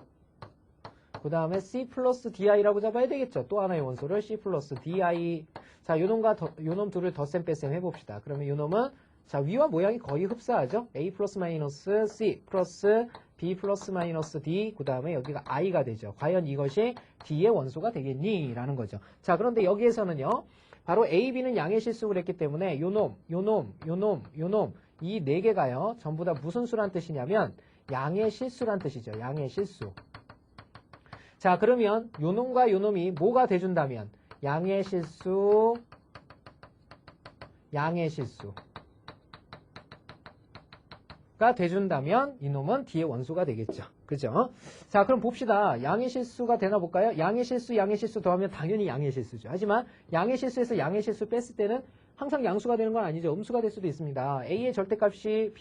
그 다음에 C 플러스 DI라고 잡아야 되겠죠. 또 하나의 원소를 C 플러스 DI. 자, 요놈 둘을 덧셈 뺄셈 해봅시다. 그러면 요놈은 자, 위와 모양이 거의 흡사하죠. A 플러스 마이너스 C 플러스 B 플러스 마이너스 D. 그 다음에 여기가 I가 되죠. 과연 이것이 D의 원소가 되겠니? 라는 거죠. 자, 그런데 여기에서는요. 바로 A, B는 양의 실수를 했기 때문에 요놈 이 네 개가요. 전부 다 무슨 수란 뜻이냐면 양의 실수란 뜻이죠. 양의 실수. 자, 그러면 요놈과 요놈이 뭐가 돼준다면 양의 실수가 돼준다면 이놈은 D의 원소가 되겠죠. 그죠? 자, 그럼 봅시다. 양의 실수가 되나 볼까요? 양의 실수 더하면 당연히 양의 실수죠. 하지만 양의 실수에서 양의 실수 뺐을 때는 항상 양수가 되는 건 아니죠. 음수가 될 수도 있습니다. A의 절대값이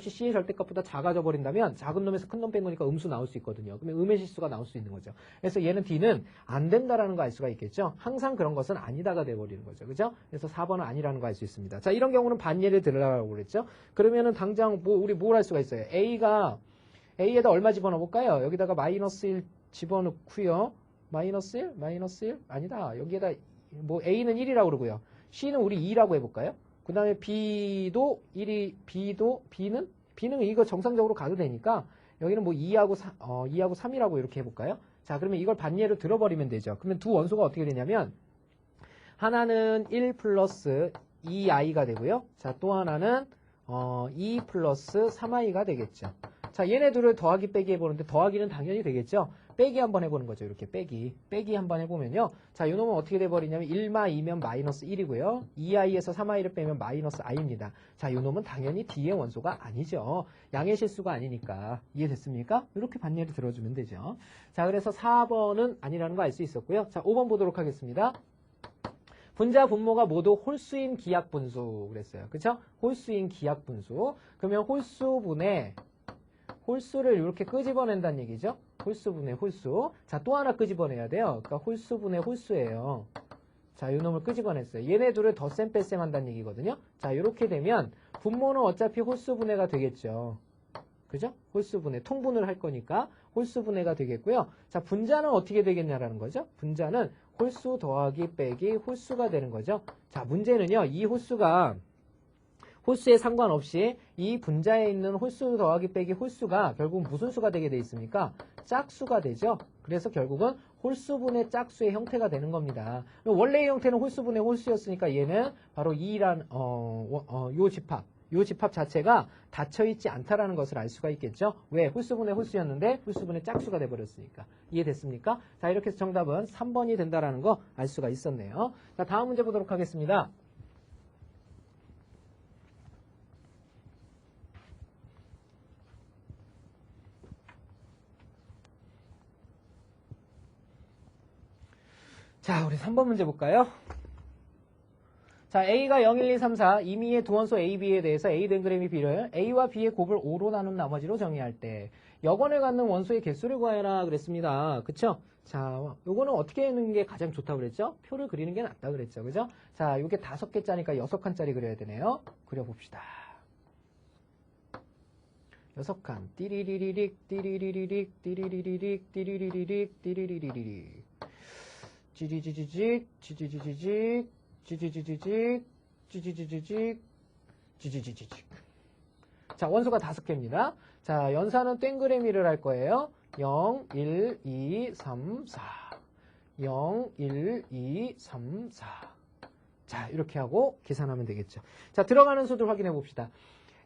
C의 절대값보다 작아져 버린다면 작은 놈에서 큰 놈 뺀 거니까 음수 나올 수 있거든요. 그러면 음의 실수가 나올 수 있는 거죠. 그래서 얘는 D는 안 된다라는 거 알 수가 있겠죠. 항상 그런 것은 아니다가 돼버리는 거죠. 그죠? 그래서 4번은 아니라는 거 알 수 있습니다. 자, 이런 경우는 반예를 들으라고 그랬죠. 그러면은 당장 우리 뭘 할 수가 있어요. A에다 얼마 집어넣어 볼까요? 여기다가 마이너스 1 집어넣고요. 마이너스 1? 아니다. 여기에다 뭐 A는 1이라고 그러고요. C는 우리 2라고 해볼까요? 그 다음에 B는 이거 정상적으로 가도 되니까 여기는 뭐 2하고 3이라고 이렇게 해볼까요? 자, 그러면 이걸 반예로 들어버리면 되죠. 그러면 두 원소가 어떻게 되냐면 하나는 1 플러스 2i가 되고요. 자, 또 하나는 2 플러스 3i가 되겠죠. 자, 얘네 둘을 더하기 빼기 해보는데 더하기는 당연히 되겠죠. 빼기 한번 해보는 거죠. 이렇게 빼기 한번 해보면요. 자, 요놈은 어떻게 돼버리냐면 1마 2면 마이너스 1이고요. 2i에서 3i를 빼면 마이너스 i입니다. 자, 요놈은 당연히 D의 원소가 아니죠. 양의 실수가 아니니까. 이해됐습니까? 이렇게 반예를 들어주면 되죠. 자, 그래서 4번은 아니라는 거 알 수 있었고요. 자, 5번 보도록 하겠습니다. 분자, 분모가 모두 홀수인 기하분수 그랬어요. 그쵸? 홀수인 기하분수. 그러면 홀수분의 홀수를 이렇게 끄집어낸다는 얘기죠. 홀수분의 홀수. 자, 또 하나 끄집어내야 돼요. 그러니까 홀수분의 홀수예요. 자, 요 놈을 끄집어냈어요. 얘네 둘을 덧셈 뺄셈 한다는 얘기거든요. 자, 이렇게 되면 분모는 어차피 홀수분해가 되겠죠. 그죠? 홀수분해. 통분을 할 거니까 홀수분해가 되겠고요. 자, 분자는 어떻게 되겠냐라는 거죠. 분자는 홀수 더하기 빼기 홀수가 되는 거죠. 자, 문제는요. 이 홀수가 홀수에 상관없이 이 분자에 있는 홀수 더하기 빼기 홀수가 결국 무슨 수가 되게 돼 있습니까? 짝수가 되죠. 그래서 결국은 홀수분의 짝수의 형태가 되는 겁니다. 원래의 형태는 홀수분의 홀수였으니까 얘는 바로 2란 요 집합 자체가 닫혀있지 않다라는 것을 알 수가 있겠죠. 왜? 홀수분의 홀수였는데 홀수분의 짝수가 돼버렸으니까. 이해됐습니까? 자, 이렇게 해서 정답은 3번이 된다라는 거 알 수가 있었네요. 자, 다음 문제 보도록 하겠습니다. 자, 우리 3번 문제 볼까요? 자, A가 0, 1, 2, 3, 4 임의의 두 원소 A, B에 대해서 A 댕그램이 B를 A와 B의 곱을 5로 나눈 나머지로 정의할 때 여건을 갖는 원소의 개수를 구하여라 그랬습니다. 그쵸? 자, 요거는 어떻게 하는 게 가장 좋다고 그랬죠? 표를 그리는 게 낫다 그랬죠. 그죠? 자, 요게 5개짜리니까 6칸짜리 그려야 되네요. 그려봅시다. 6칸. 띠리리리릭, 띠리리리릭, 띠리리리릭, 띠리리리릭, 띠리리리릭. 찌지지지직, 지지지지직, 지지지지직, 지지지지직, 지지지지직. 자, 원소가 5개입니다. 자, 연산은 땡그레미를 할 거예요. 0, 1, 2, 3, 4. 0, 1, 2, 3, 4. 자, 이렇게 하고 계산하면 되겠죠. 자, 들어가는 수들 확인해 봅시다.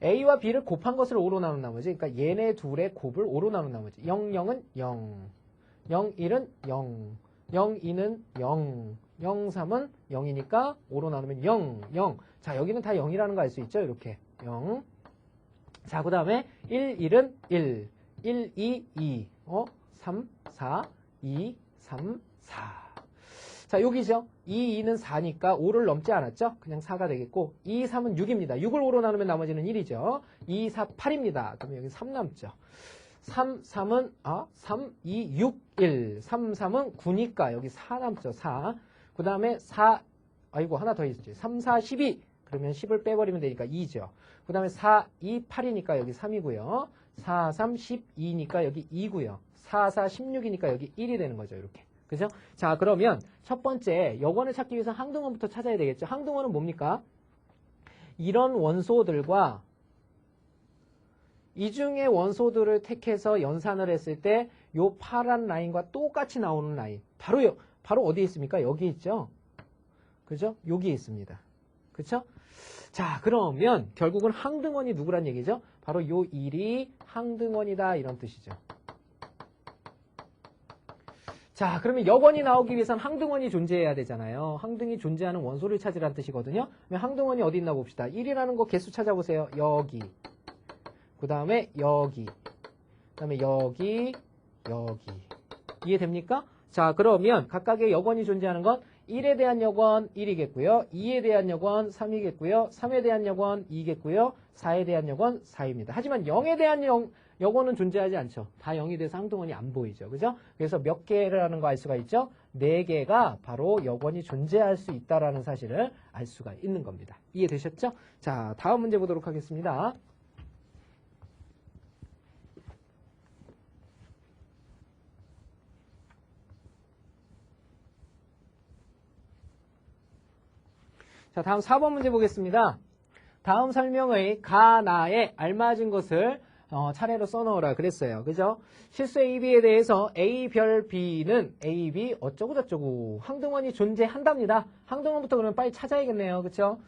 A와 B를 곱한 것을 5로 나눈 나머지, 그러니까 얘네 둘의 곱을 5로 나눈 나머지. 0, 0은 0. 0, 1은 0. 0, 2는 0, 0, 3은 0이니까 5로 나누면 0, 0. 자, 여기는 다 0이라는 거 알 수 있죠? 이렇게 0. 자, 그 다음에 1, 1은 1, 1, 2, 2, 3, 4, 2, 3, 4. 자, 여기죠? 2, 2는 4니까 5를 넘지 않았죠? 그냥 4가 되겠고 2, 3은 6입니다. 6을 5로 나누면 나머지는 1이죠. 2, 4, 8입니다. 그러면 여기 3 남죠. 3, 3은 3, 2, 6, 1. 3, 3은 9니까 여기 4 남죠. 4. 그 다음에 4, 아이고 하나 더 있지. 3, 4, 12. 그러면 10을 빼버리면 되니까 2죠. 그 다음에 4, 2, 8이니까 여기 3이고요. 4, 3, 12니까 여기 2고요. 4, 4, 16이니까 여기 1이 되는 거죠. 이렇게. 그죠? 자, 그러면 첫 번째 여건을 찾기 위해서 항등원부터 찾아야 되겠죠. 항등원은 뭡니까? 이런 원소들과 이 중에 원소들을 택해서 연산을 했을 때 요 파란 라인과 똑같이 나오는 라인. 바로 어디에 있습니까? 여기 있죠? 그죠? 여기에 있습니다. 그쵸? 자, 그러면 결국은 항등원이 누구란 얘기죠? 바로 요 1이 항등원이다 이런 뜻이죠. 자, 그러면 여건이 나오기 위해서는 항등원이 존재해야 되잖아요. 항등이 존재하는 원소를 찾으라는 뜻이거든요. 그러면 항등원이 어디 있나 봅시다. 1이라는 거 개수 찾아보세요. 여기. 그 다음에 여기. 그 다음에 여기. 이해됩니까? 자, 그러면 각각의 여건이 존재하는 건 1에 대한 여건 1이겠고요. 2에 대한 여건 3이겠고요. 3에 대한 여건 2겠고요. 4에 대한 여건 4입니다. 하지만 0에 대한 여건은 존재하지 않죠. 다 0이 돼서 항등원이 안 보이죠. 그죠? 그래서 몇 개라는 거 알 수가 있죠? 4개가 바로 여건이 존재할 수 있다는 사실을 알 수가 있는 겁니다. 이해되셨죠? 자, 다음 문제 보도록 하겠습니다. 자, 다음 4번 문제 보겠습니다. 다음 설명의 가나에 알맞은 것을 차례로 써놓으라 그랬어요. 그죠? 실수 AB에 대해서 A별 B는 AB 어쩌고저쩌고 항등원이 존재한답니다. 항등원부터 그러면 빨리 찾아야겠네요. 그쵸?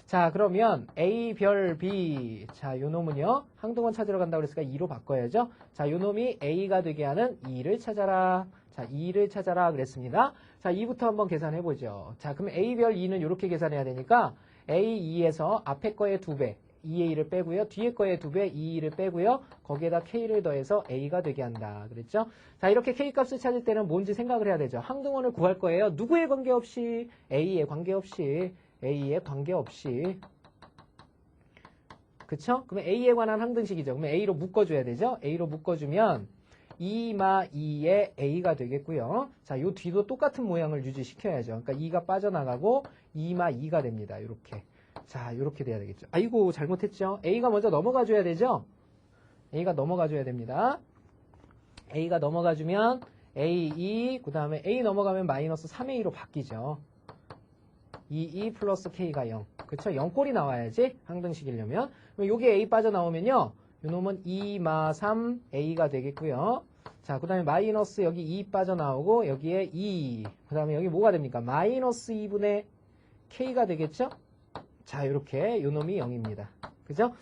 자, 그러면 A별 B. 자, 요 놈은요. 항등원 찾으러 간다고 그랬으니까 2로 바꿔야죠. 자, 요 놈이 A가 되게 하는 2를 찾아라. 자, 2를 찾아라 그랬습니다. 자, 2부터 한번 계산해보죠. 자, 그럼 A별 2는 이렇게 계산해야 되니까 A2에서 앞에 거의 2배, 2의 1을 빼고요. 뒤에 거의 2배, 2를 빼고요. 거기에다 K를 더해서 A가 되게 한다. 그랬죠? 자, 이렇게 K 값을 찾을 때는 뭔지 생각을 해야 되죠. 항등원을 구할 거예요. 누구에 관계없이? A에 관계없이. A에 관계없이. 그쵸? 그러면 A에 관한 항등식이죠. 그러면 A로 묶어줘야 되죠? A로 묶어주면 2마 2의 A가 되겠고요. 자, 요 뒤도 똑같은 모양을 유지시켜야죠. 그러니까 2가 빠져나가고 2마 2가 됩니다. 요렇게. 자, 요렇게 돼야 되겠죠. 아이고, 잘못했죠? A가 먼저 넘어가줘야 되죠? A가 넘어가줘야 됩니다. A가 넘어가주면 A2, 그 다음에 A 넘어가면 마이너스 3A로 바뀌죠. 2 플러스 K가 0. 그쵸? 0꼴이 나와야지. 항등식이려면. 그럼 요게 A 빠져나오면요. 요 놈은 2마 3 A가 되겠고요. 자, 그 다음에 마이너스 여기 2 빠져나오고 여기에 2. 그 다음에 여기 뭐가 됩니까? 마이너스 2분의 K가 되겠죠? 자, 요렇게 요 놈이 0입니다. 그죠?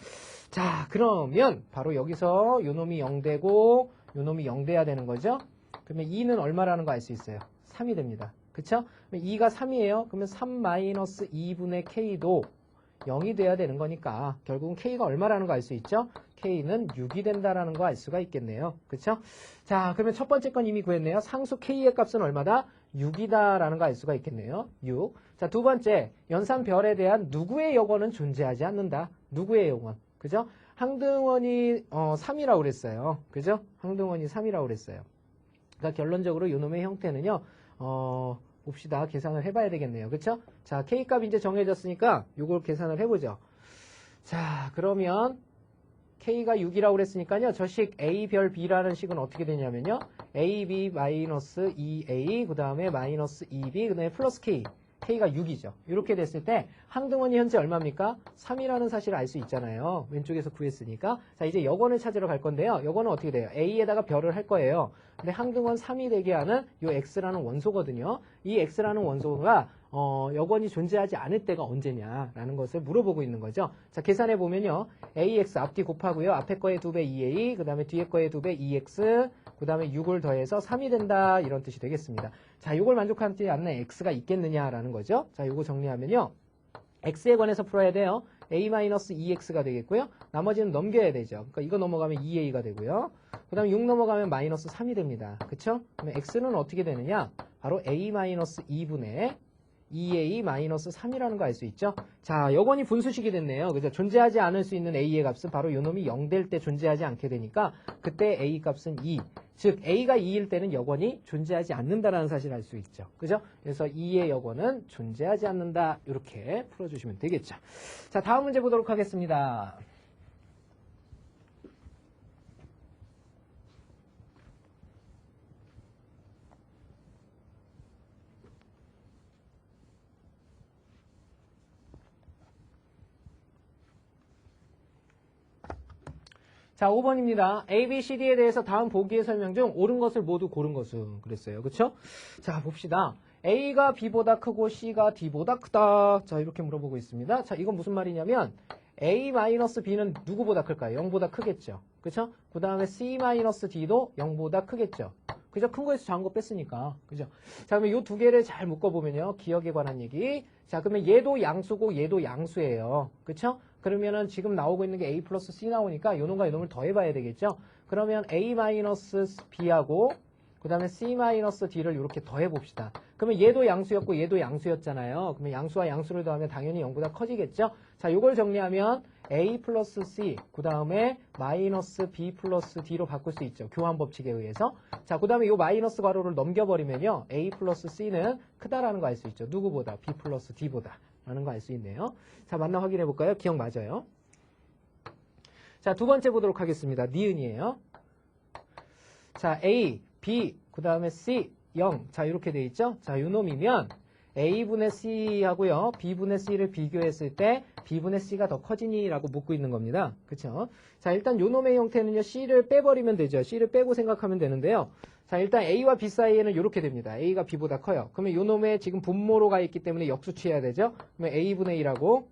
자, 그러면 바로 여기서 요 놈이 0 되고 요 놈이 0 돼야 되는 거죠? 그러면 2는 얼마라는 거 알 수 있어요? 3이 됩니다. 그쵸? 2가 3이에요. 그러면 3 마이너스 2분의 K도 0이 돼야 되는 거니까 결국은 K가 얼마라는 거 알 수 있죠? K는 6이 된다라는 거 알 수가 있겠네요. 그쵸? 자, 그러면 첫 번째 건 이미 구했네요. 상수 K의 값은 얼마다? 6이다라는 거 알 수가 있겠네요. 6. 자, 두 번째, 연산별에 대한 누구의 여건은 존재하지 않는다. 누구의 여건? 그죠? 항등원이 3이라고 그랬어요. 그죠? 항등원이 3이라고 그랬어요. 그러니까 결론적으로 요놈의 형태는요. 봅시다. 계산을 해봐야 되겠네요. 그쵸? 자, K값 이제 정해졌으니까 요걸 계산을 해보죠. 자, 그러면 K가 6이라고 그랬으니까요. 저 식 A 별 B라는 식은 어떻게 되냐면요. AB 마이너스 2A, 그 다음에 마이너스 2B, 그 다음에 플러스 K. K가 6이죠. 이렇게 됐을 때 항등원이 현재 얼마입니까? 3이라는 사실을 알 수 있잖아요. 왼쪽에서 구했으니까. 자, 이제 여건을 찾으러 갈 건데요. 여건은 어떻게 돼요? A에다가 별을 할 거예요. 근데 항등원 3이 되게 하는 요 X라는 원소거든요. 이 X라는 원소가 여건이 존재하지 않을 때가 언제냐라는 것을 물어보고 있는 거죠. 자, 계산해 보면요. AX 앞뒤 곱하고요. 앞에 거에 2배 2A, 그 다음에 뒤에 거에 2배 2X, 그 다음에 6을 더해서 3이 된다. 이런 뜻이 되겠습니다. 자, 이걸 만족하지 않는 X가 있겠느냐라는 거죠. 자, 이거 정리하면요. X에 관해서 풀어야 돼요. A-2X가 되겠고요. 나머지는 넘겨야 되죠. 그러니까 이거 넘어가면 2A가 되고요. 그 다음에 6 넘어가면 마이너스 3이 됩니다. 그쵸? 그러면 X는 어떻게 되느냐? 바로 A-2분의 2A-3이라는 거 알 수 있죠? 자, 여건이 분수식이 됐네요. 그죠? 존재하지 않을 수 있는 A의 값은 바로 요 놈이 0 될 때 존재하지 않게 되니까 그때 A 값은 2. 즉, A가 2일 때는 여건이 존재하지 않는다라는 사실을 알 수 있죠. 그죠? 그래서 2의 여건은 존재하지 않는다. 이렇게 풀어주시면 되겠죠. 자, 다음 문제 보도록 하겠습니다. 자, 5번입니다. A, B, C, D에 대해서 다음 보기의 설명 중 옳은 것을 모두 고른 것은 그랬어요. 그쵸? 자, 봅시다. A가 B보다 크고 C가 D보다 크다. 자, 이렇게 물어보고 있습니다. 자, 이건 무슨 말이냐면 A-B는 누구보다 클까요? 0보다 크겠죠. 그쵸? 그 다음에 C-D도 0보다 크겠죠. 그죠? 큰 거에서 작은 거 뺐으니까. 그죠? 자, 그러면 이 두 개를 잘 묶어보면요. 기억에 관한 얘기. 자, 그러면 얘도 양수고 얘도 양수예요. 그쵸? 그러면은 지금 나오고 있는 게 A 플러스 C 나오니까 요놈과 요놈을 더해봐야 되겠죠? 그러면 A-B하고 그 다음에 C-D를 이렇게 더해봅시다. 그러면 얘도 양수였고 얘도 양수였잖아요. 그러면 양수와 양수를 더하면 당연히 0보다 커지겠죠? 자, 요걸 정리하면 A 플러스 C, 그 다음에 마이너스 B 플러스 D로 바꿀 수 있죠. 교환 법칙에 의해서. 자, 그 다음에 요 마이너스 괄호를 넘겨버리면요. A 플러스 C는 크다라는 거 알 수 있죠. 누구보다? B 플러스 D보다. 라는 거 알 수 있네요. 자, 맞나 확인해 볼까요? 기억 맞아요. 자, 두 번째 보도록 하겠습니다. 니은이에요. 자, A, B, 그 다음에 C, 0. 자, 이렇게 돼 있죠? 자, 요 놈이면 A분의 C하고요. B분의 C를 비교했을 때 B분의 C가 더 커지니? 라고 묻고 있는 겁니다. 그쵸? 자, 일단 요 놈의 형태는요. C를 빼버리면 되죠. C를 빼고 생각하면 되는데요. 자, 일단 A와 B 사이에는 이렇게 됩니다. A가 B보다 커요. 그러면 요 놈의 지금 분모로 가 있기 때문에 역수취해야 되죠? 그러면 A분의 1하고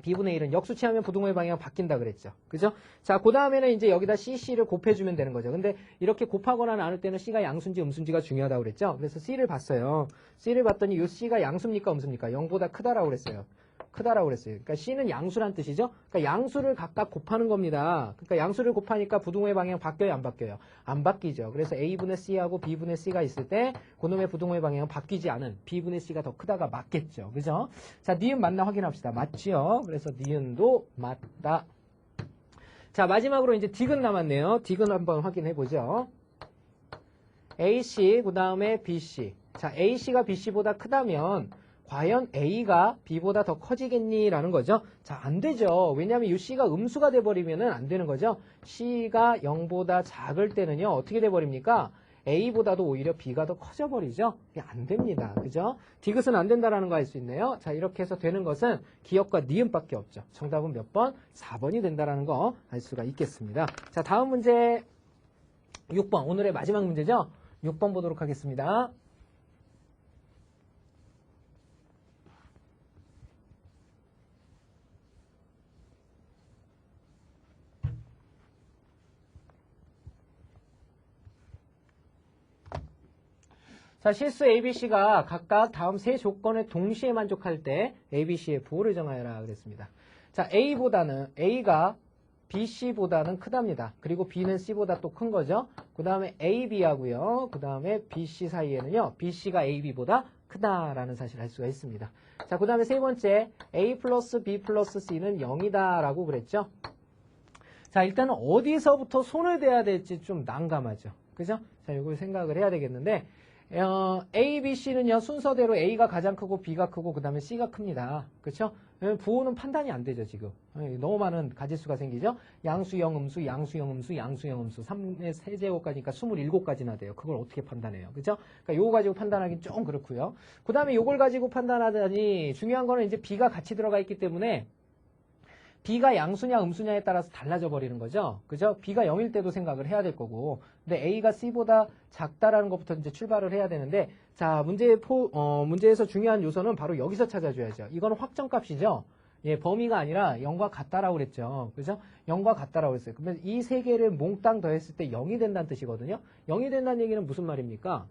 B분의 1은 역수취하면 부동호의 방향이 바뀐다 그랬죠. 그죠? 자, 그 다음에는 이제 여기다 CC를 곱해주면 되는 거죠. 근데 이렇게 곱하거나 나눌 때는 C가 양수인지 음수인지가 중요하다고 그랬죠. 그래서 C를 봤어요. C를 봤더니 이 C가 양수입니까 음수입니까? 0보다 크다라고 그랬어요. 크다라고 그랬어요. 그러니까 C는 양수란 뜻이죠. 그러니까 양수를 각각 곱하는 겁니다. 그러니까 양수를 곱하니까 부동호의 방향 바뀌어요, 안 바뀌어요? 안 바뀌죠. 그래서 A분의 C하고 B분의 C가 있을 때 그놈의 부동호의 방향은 바뀌지 않은 B분의 C가 더 크다가 맞겠죠. 그죠? 자, 니은 맞나 확인합시다. 맞지요? 그래서 니은도 맞다. 자, 마지막으로 이제 딕은 남았네요. 딕은 한번 확인해 보죠. AC, 그 다음에 BC. 자, AC가 BC보다 크다면 과연 A가 B보다 더 커지겠니? 라는 거죠. 자, 안 되죠. 왜냐하면 이 C가 음수가 돼버리면 안 되는 거죠. C가 0보다 작을 때는요. 어떻게 돼버립니까? A보다도 오히려 B가 더 커져버리죠. 이게 안 됩니다. 그죠? 디귿은 안 된다라는 거 알 수 있네요. 자, 이렇게 해서 되는 것은 기역과 니은밖에 없죠. 정답은 몇 번? 4번이 된다라는 거 알 수가 있겠습니다. 자, 다음 문제 6번. 오늘의 마지막 문제죠. 6번 보도록 하겠습니다. 자, 실수 ABC가 각각 다음 세 조건에 동시에 만족할 때 ABC의 부호를 정하여라 그랬습니다. 자, A가 BC보다는 크답니다. 그리고 B는 C보다 또 큰 거죠. 그 다음에 AB하고요. 그 다음에 BC 사이에는요. BC가 AB보다 크다라는 사실을 알 수가 있습니다. 자, 그 다음에 세 번째 A 플러스 B 플러스 C는 0이다라고 그랬죠. 자, 일단은 어디서부터 손을 대야 될지 좀 난감하죠. 그죠? 자, 이걸 생각을 해야 되겠는데 A, B, C는요, 순서대로 A가 가장 크고 B가 크고 그 다음에 C가 큽니다. 그렇죠? 부호는 판단이 안 되죠, 지금. 너무 많은 가지수가 생기죠? 양수형 음수, 양수형 음수, 양수형 음수, 3의 세제곱까지니까 27가지나 돼요. 그걸 어떻게 판단해요? 그죠? 그러니까 요거 가지고 판단하기는 좀 그렇고요. 그 다음에 요걸 가지고 판단하다니 중요한 거는 이제 B가 같이 들어가 있기 때문에 B가 양수냐 음수냐에 따라서 달라져 버리는 거죠. 그죠? B가 0일 때도 생각을 해야 될 거고. 근데 A가 C보다 작다라는 것부터 이제 출발을 해야 되는데, 자, 문제에서 중요한 요소는 바로 여기서 찾아줘야죠. 이거는 확정값이죠. 예, 범위가 아니라 0과 같다라고 그랬죠. 그죠? 0과 같다라고 그랬어요. 그러면 이 세 개를 몽땅 더했을 때 0이 된다는 뜻이거든요. 0이 된다는 얘기는 무슨 말입니까?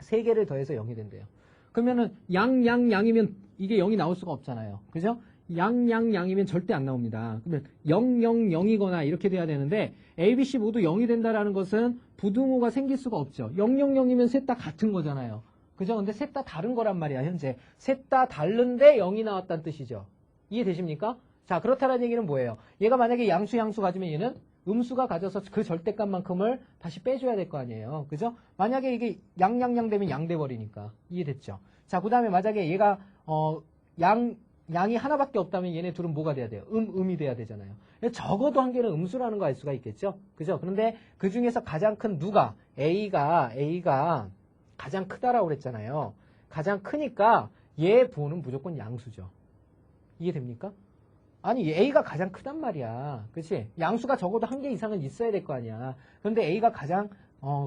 세 개를 더해서 0이 된대요. 그러면은 양이면 이게 0이 나올 수가 없잖아요. 그죠? 양이면 절대 안 나옵니다. 그러면 0이거나 이렇게 돼야 되는데 A, B, C 모두 0이 된다라는 것은 부등호가 생길 수가 없죠. 0이면 셋 다 같은 거잖아요. 그죠? 근데 셋 다 다른 거란 말이야, 현재. 셋 다 다른데 0이 나왔다는 뜻이죠. 이해되십니까? 자, 그렇다는 얘기는 뭐예요? 얘가 만약에 양수 가지면 얘는 음수가 가져서 그 절대값만큼을 다시 빼줘야 될 거 아니에요. 그죠? 만약에 이게 양 되면 양 돼버리니까. 이해됐죠? 자, 그 다음에 만약에 얘가 양이 하나밖에 없다면 얘네 둘은 뭐가 돼야 돼요? 음이 돼야 되잖아요. 적어도 한 개는 음수라는 거 알 수가 있겠죠? 그죠? 그런데 그 중에서 가장 큰 누가? A가 가장 크다라고 그랬잖아요. 가장 크니까 얘 부호는 무조건 양수죠. 이해됩니까? 아니, A가 가장 크단 말이야. 그치? 양수가 적어도 한 개 이상은 있어야 될 거 아니야. 그런데 A가 가장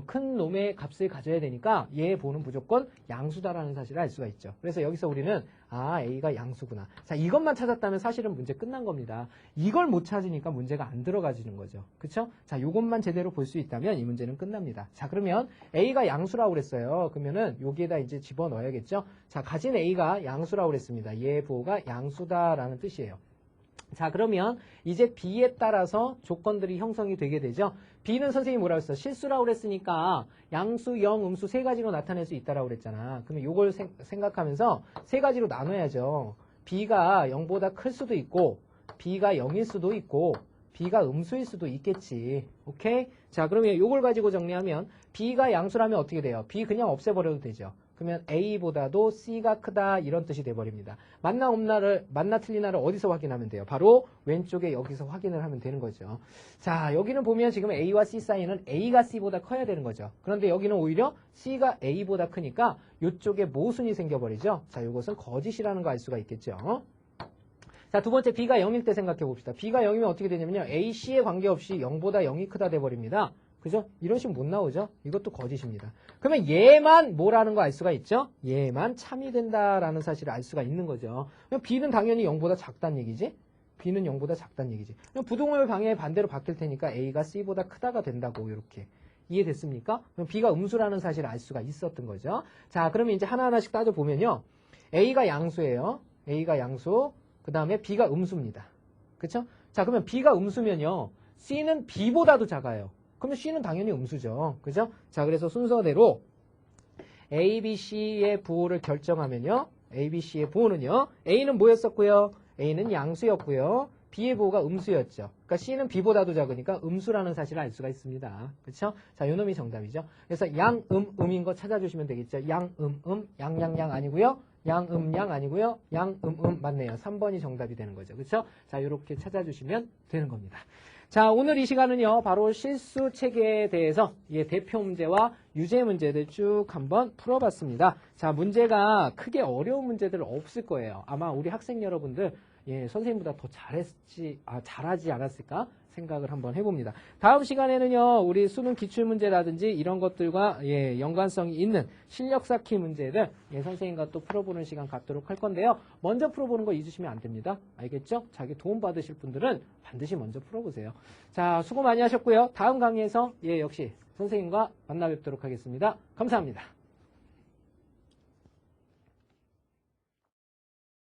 큰 놈의 값을 가져야 되니까 얘 부호는 무조건 양수다라는 사실을 알 수가 있죠. 그래서 여기서 우리는 A가 양수구나. 자, 이것만 찾았다면 사실은 문제 끝난 겁니다. 이걸 못 찾으니까 문제가 안 들어가지는 거죠. 그쵸? 자, 요것만 제대로 볼 수 있다면 이 문제는 끝납니다. 자, 그러면 A가 양수라고 그랬어요. 그러면은 여기에다 이제 집어넣어야겠죠? 자, 가진 A가 양수라고 그랬습니다. 얘 부호가 양수다라는 뜻이에요. 자, 그러면 이제 B에 따라서 조건들이 형성이 되게 되죠. B는 선생님이 뭐라고 했어? 실수라고 그랬으니까 양수, 영, 음수 세 가지로 나타낼 수 있다라고 그랬잖아. 그러면 이걸 생각하면서 세 가지로 나눠야죠. B가 0보다 클 수도 있고 B가 0일 수도 있고 B가 음수일 수도 있겠지. 오케이? 자, 그러면 이걸 가지고 정리하면 B가 양수라면 어떻게 돼요? B 그냥 없애버려도 되죠. 그러면 A보다도 C가 크다 이런 뜻이 돼버립니다. 맞나 틀리나를 어디서 확인하면 돼요? 바로 왼쪽에 여기서 확인을 하면 되는 거죠. 자, 여기는 보면 지금 A와 C 사이는 A가 C보다 커야 되는 거죠. 그런데 여기는 오히려 C가 A보다 크니까 이쪽에 모순이 생겨버리죠. 자, 이것은 거짓이라는 거 알 수가 있겠죠. 자, 두 번째 B가 0일 때 생각해 봅시다. B가 0이면 어떻게 되냐면요. A, C에 관계없이 0보다 0이 크다 돼버립니다. 그죠? 이런 식으로 못 나오죠? 이것도 거짓입니다. 그러면 얘만 뭐라는 거 알 수가 있죠? 얘만 참이 된다라는 사실을 알 수가 있는 거죠. 그럼 B는 당연히 0보다 작다는 얘기지? B는 0보다 작다는 얘기지. 그럼 부등호의 방향이 반대로 바뀔 테니까 A가 C보다 크다가 된다고 이렇게. 이해됐습니까? 그럼 B가 음수라는 사실을 알 수가 있었던 거죠. 자, 그러면 이제 하나하나씩 따져보면요. A가 양수예요. A가 양수. 그 다음에 B가 음수입니다. 그쵸? 자, 그러면 B가 음수면요. C는 B보다도 작아요. 그러면 C는 당연히 음수죠. 그죠? 자, 그래서 순서대로 A, B, C의 부호를 결정하면요. A, B, C의 부호는요. A는 뭐였었고요? A는 양수였고요. B의 부호가 음수였죠. 그러니까 C는 B보다도 작으니까 음수라는 사실을 알 수가 있습니다. 그렇죠? 자, 요 놈이 정답이죠. 그래서 양음음인 거 찾아주시면 되겠죠. 양음음, 양양양 아니고요. 양음양 아니고요. 양음음 맞네요. 3번이 정답이 되는 거죠. 그렇죠? 자, 요렇게 찾아주시면 되는 겁니다. 자, 오늘 이 시간은요, 바로 실수 체계에 대해서 대표 문제와 유제 문제들 쭉 한번 풀어봤습니다. 자, 문제가 크게 어려운 문제들 없을 거예요. 아마 우리 학생 여러분들 선생님보다 더 잘하지 않았을까 생각을 한번 해봅니다. 다음 시간에는요, 우리 수능 기출문제라든지 이런 것들과 연관성이 있는 실력 쌓기 문제들 선생님과 또 풀어보는 시간 갖도록 할 건데요. 먼저 풀어보는 거 잊으시면 안 됩니다. 알겠죠? 자기 도움 받으실 분들은 반드시 먼저 풀어보세요. 자, 수고 많이 하셨고요. 다음 강의에서 역시 선생님과 만나 뵙도록 하겠습니다. 감사합니다.